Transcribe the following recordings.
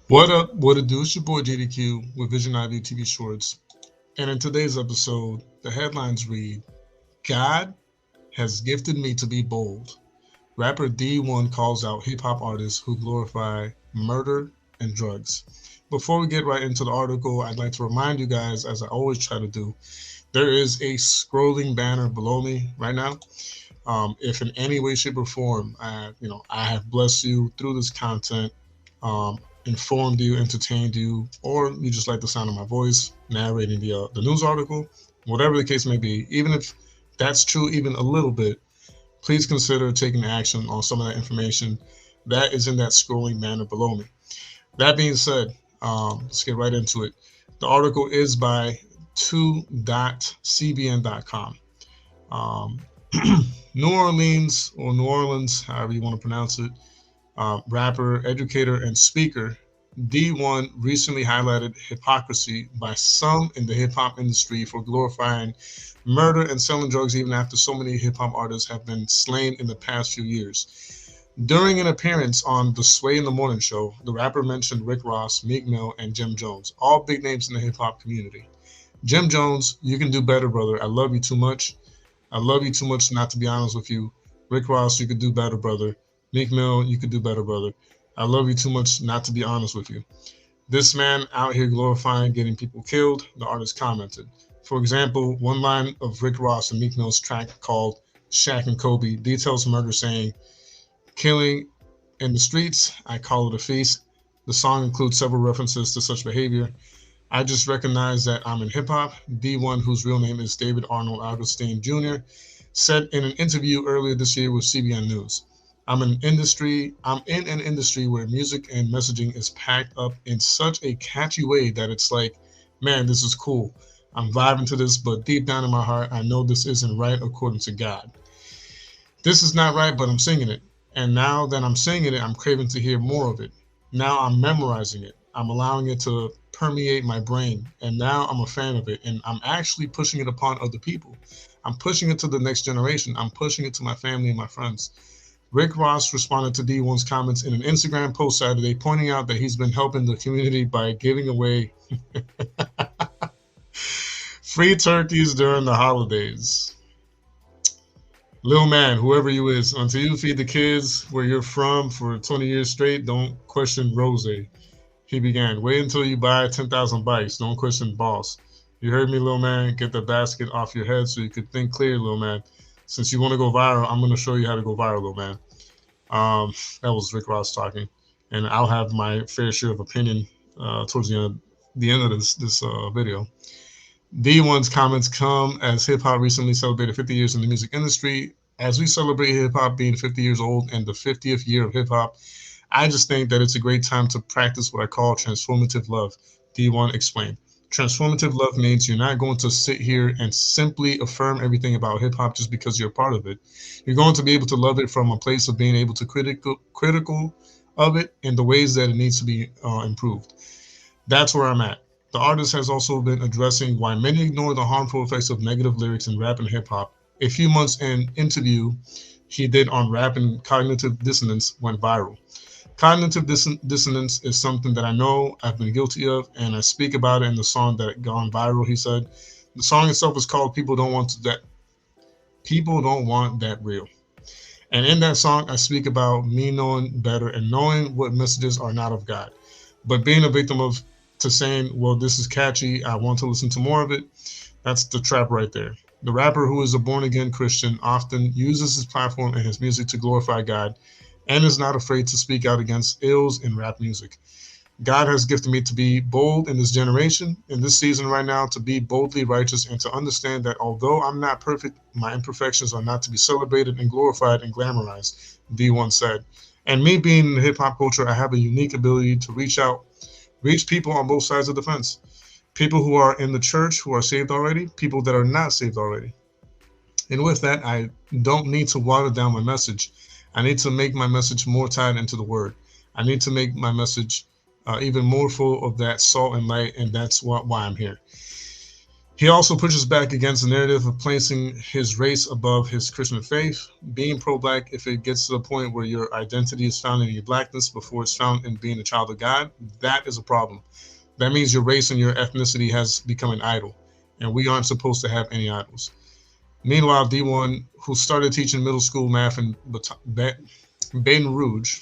What up? What it do? It's your boy DDQ with VISIONEYEVIEWTV Shorts. And in today's episode, the headlines read, God has gifted me to be bold. Rapper D1 calls out hip hop artists who glorify murder and drugs. Before we get right into the article, I'd like to remind you guys, as I always try to do, there is a scrolling banner below me right now. If in any way, shape, or form, I have blessed you through this content, informed you, entertained you, or you just like the sound of my voice narrating the news article, whatever the case may be, even if that's true, even a little bit, please consider taking action on some of that information that is in that scrolling banner below me. That being said, let's get right into it. The article is by 2.cbn.com. Um, New Orleans, or New Orleans, however you want to pronounce it, rapper, educator, and speaker D1 recently highlighted hypocrisy by some in the hip hop industry for glorifying murder and selling drugs even after so many hip hop artists have been slain in the past few years. During an appearance on the Sway in the Morning show, the rapper mentioned Rick Ross, Meek Mill, and Jim Jones, all big names in the hip hop community. Jim Jones, you can do better, brother. I love you too much. I love you too much not to be honest with you. Rick Ross, you could do better, brother. Meek Mill, you could do better, brother. I love you too much not to be honest with you. This man out here glorifying getting people killed, the artist commented. For example, one line of Rick Ross and Meek Mill's track called Shaq and Kobe details murder, saying, killing in the streets, I call it a feast. The song includes several references to such behavior. I just recognize that I'm in hip hop. D1, whose real name is David Arnold Augustine Jr., said in an interview earlier this year with CBN News. I'm in an industry where music and messaging is packed up in such a catchy way that it's like, man, this is cool. I'm vibing to this, but deep down in my heart, I know this isn't right according to God. This is not right, but I'm singing it. And now that I'm singing it, I'm craving to hear more of it. Now I'm memorizing it. I'm allowing it to permeate my brain. And now I'm a fan of it. And I'm actually pushing it upon other people. I'm pushing it to the next generation. I'm pushing it to my family and my friends. Rick Ross responded to D1's comments in an Instagram post Saturday, pointing out that he's been helping the community by giving away free turkeys during the holidays. Little man, whoever you is, until you feed the kids where you're from for 20 years straight, don't question Rose. He began. Wait until you buy 10,000 bikes. Don't question boss. You heard me, little man. Get the basket off your head so you could think clear, little man. Since you want to go viral, I'm going to show you how to go viral, little man. That was Rick Ross talking. And I'll have my fair share of opinion towards the end of this video. D1's comments come as hip hop recently celebrated 50 years in the music industry. As we celebrate hip hop being 50 years old and the 50th year of hip hop, I just think that it's a great time to practice what I call transformative love, D1 explained. Transformative love means you're not going to sit here and simply affirm everything about hip hop just because you're a part of it. You're going to be able to love it from a place of being able to critical of it in the ways that it needs to be improved. That's where I'm at. The artist has also been addressing why many ignore the harmful effects of negative lyrics in rap and hip hop. A few months in interview he did on rap and cognitive dissonance went viral. Cognitive dissonance is something that I know I've been guilty of, and I speak about it in the song that gone viral. He said, the song itself is called People Don't Want That Real." And in that song, I speak about me knowing better and knowing what messages are not of God, but being a victim of to saying, well, this is catchy, I want to listen to more of it. That's the trap right there. The rapper, who is a born again Christian, often uses his platform and his music to glorify God and is not afraid to speak out against ills in rap music. God has gifted me to be bold in this generation, in this season right now, to be boldly righteous and to understand that although I'm not perfect, my imperfections are not to be celebrated and glorified and glamorized, D1 said. And me being in the hip hop culture, I have a unique ability to reach people on both sides of the fence. People who are in the church, who are saved already, people that are not saved already. And with that, I don't need to water down my message. I need to make my message more tied into the word. I need to make my message even more full of that salt and light, and that's why I'm here. He also pushes back against the narrative of placing his race above his Christian faith. Being pro-black, if it gets to the point where your identity is found in your blackness before it's found in being a child of God, that is a problem. That means your race and your ethnicity has become an idol, and we aren't supposed to have any idols. Meanwhile, D1, who started teaching middle school math in Baton Rouge,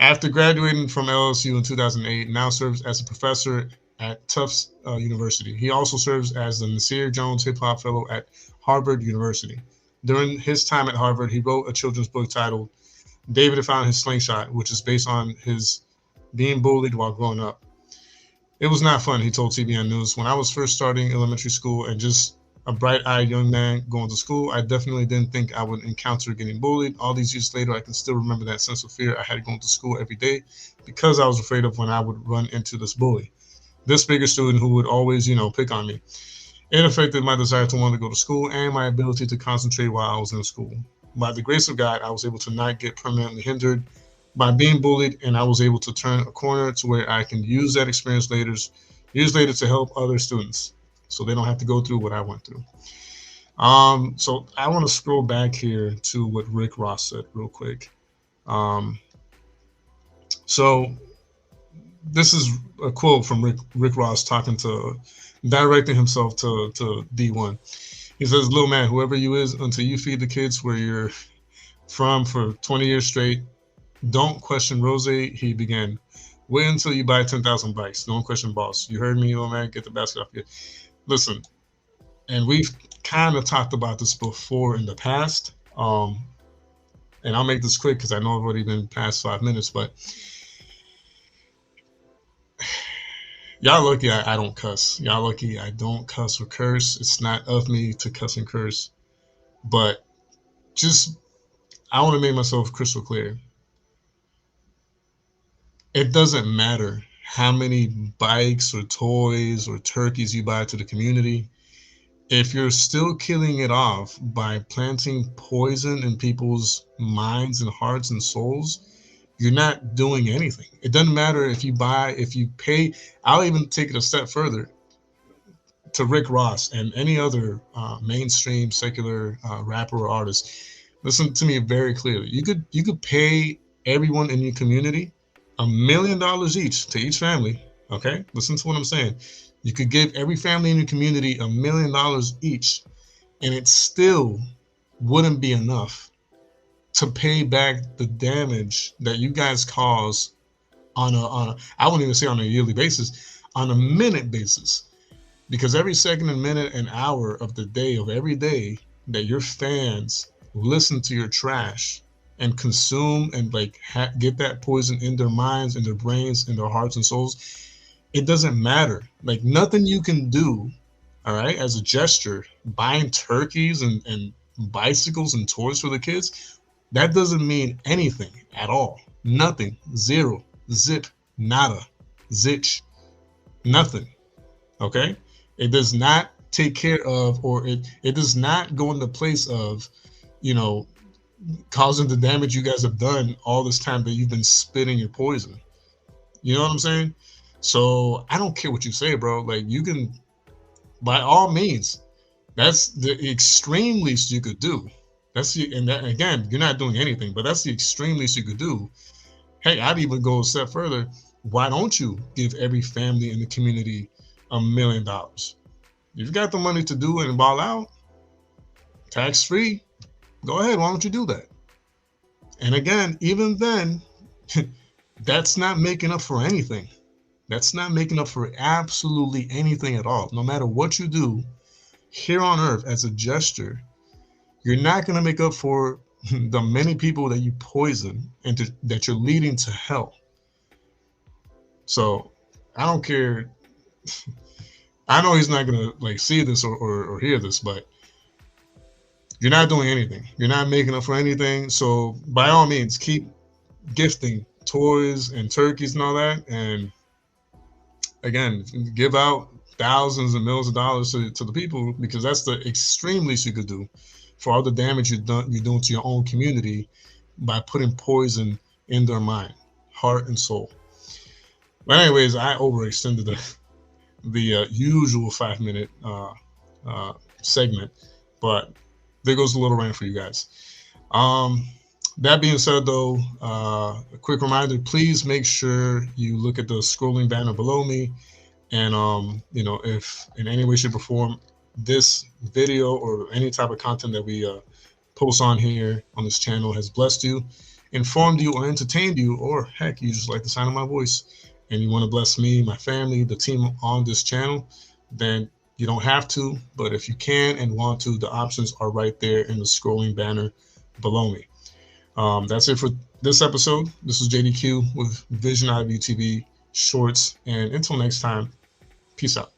after graduating from LSU in 2008, now serves as a professor at Tufts University. He also serves as the Nasir Jones Hip Hop Fellow at Harvard University. During his time at Harvard, he wrote a children's book titled David Found His Slingshot, which is based on his being bullied while growing up. It was not fun, he told TBN News. When I was first starting elementary school and just a bright-eyed young man going to school, I definitely didn't think I would encounter getting bullied. All these years later, I can still remember that sense of fear I had going to school every day because I was afraid of when I would run into this bully, this bigger student who would always, pick on me. It affected my desire to want to go to school and my ability to concentrate while I was in school. By the grace of God, I was able to not get permanently hindered by being bullied, and I was able to turn a corner to where I can use that experience years later to help other students so they don't have to go through what I went through. So I want to scroll back here to what Rick Ross said real quick. So this is a quote from Rick Ross directing himself to D1. He says, "Little man, whoever you is, until you feed the kids where you're from for 20 years straight, don't question Rose," he began. "Wait until you buy 10,000 bikes. Don't question boss. You heard me, little man. Get the basket off here." Listen, and we've kind of talked about this before in the past. And I'll make this quick because I know I've already been past 5 minutes, but y'all lucky I don't cuss. Y'all lucky I don't cuss or curse. It's not of me to cuss and curse. But I want to make myself crystal clear. It doesn't matter how many bikes or toys or turkeys you buy to the community. If you're still killing it off by planting poison in people's minds and hearts and souls, you're not doing anything. It doesn't matter if you pay. I'll even take it a step further to Rick Ross and any other mainstream secular rapper or artist. Listen to me very clearly. You could pay everyone in your community $1 million each to each family. Okay, listen to what I'm saying. You could give every family in your community $1 million each, and it still wouldn't be enough to pay back the damage that you guys cause on a I wouldn't even say on a yearly basis, on a minute basis. Because every second and minute and hour of the day, of every day that your fans listen to your trash and consume and get that poison in their minds, in their brains, in their hearts and souls, it doesn't matter. Like, nothing you can do, all right, as a gesture, buying turkeys and bicycles and toys for the kids, that doesn't mean anything at all. Nothing. Zero. Zip. Nada. Zitch. Nothing. Okay? It does not take care of, or it does not go in the place of, causing the damage you guys have done all this time that you've been spitting your poison. You know what I'm saying? So I don't care what you say, bro. Like, you can, by all means, that's the extreme least you could do. And that, again, you're not doing anything, but that's the extreme least you could do. Hey, I'd even go a step further. Why don't you give every family in the community $1 million? You've got the money to do it and ball out, tax-free. Go ahead. Why don't you do that? And again, even then, that's not making up for anything. That's not making up for absolutely anything at all. No matter what you do here on earth as a gesture, you're not going to make up for the many people that you poison and that you're leading to hell. So I don't care. I know he's not going to see this or hear this, but you're not doing anything. You're not making up for anything. So by all means, keep gifting toys and turkeys and all that. And again, give out thousands and millions of dollars to the people, because that's the extreme least you could do for all the damage you're doing to your own community by putting poison in their mind, heart, and soul. But anyways, I overextended the usual 5-minute segment, but there goes a little rant for you guys. Um, that being said, though, a quick reminder: please make sure you look at the scrolling banner below me, and if in any way, shape, or form this video or any type of content that we post on here on this channel has blessed you, informed you, or entertained you, or heck, you just like the sound of my voice, and you want to bless me, my family, the team on this channel, then you don't have to. But if you can and want to, the options are right there in the scrolling banner below me. That's it for this episode. This is JDQ with VISIONEYEVIEWTV Shorts, and until next time, peace out.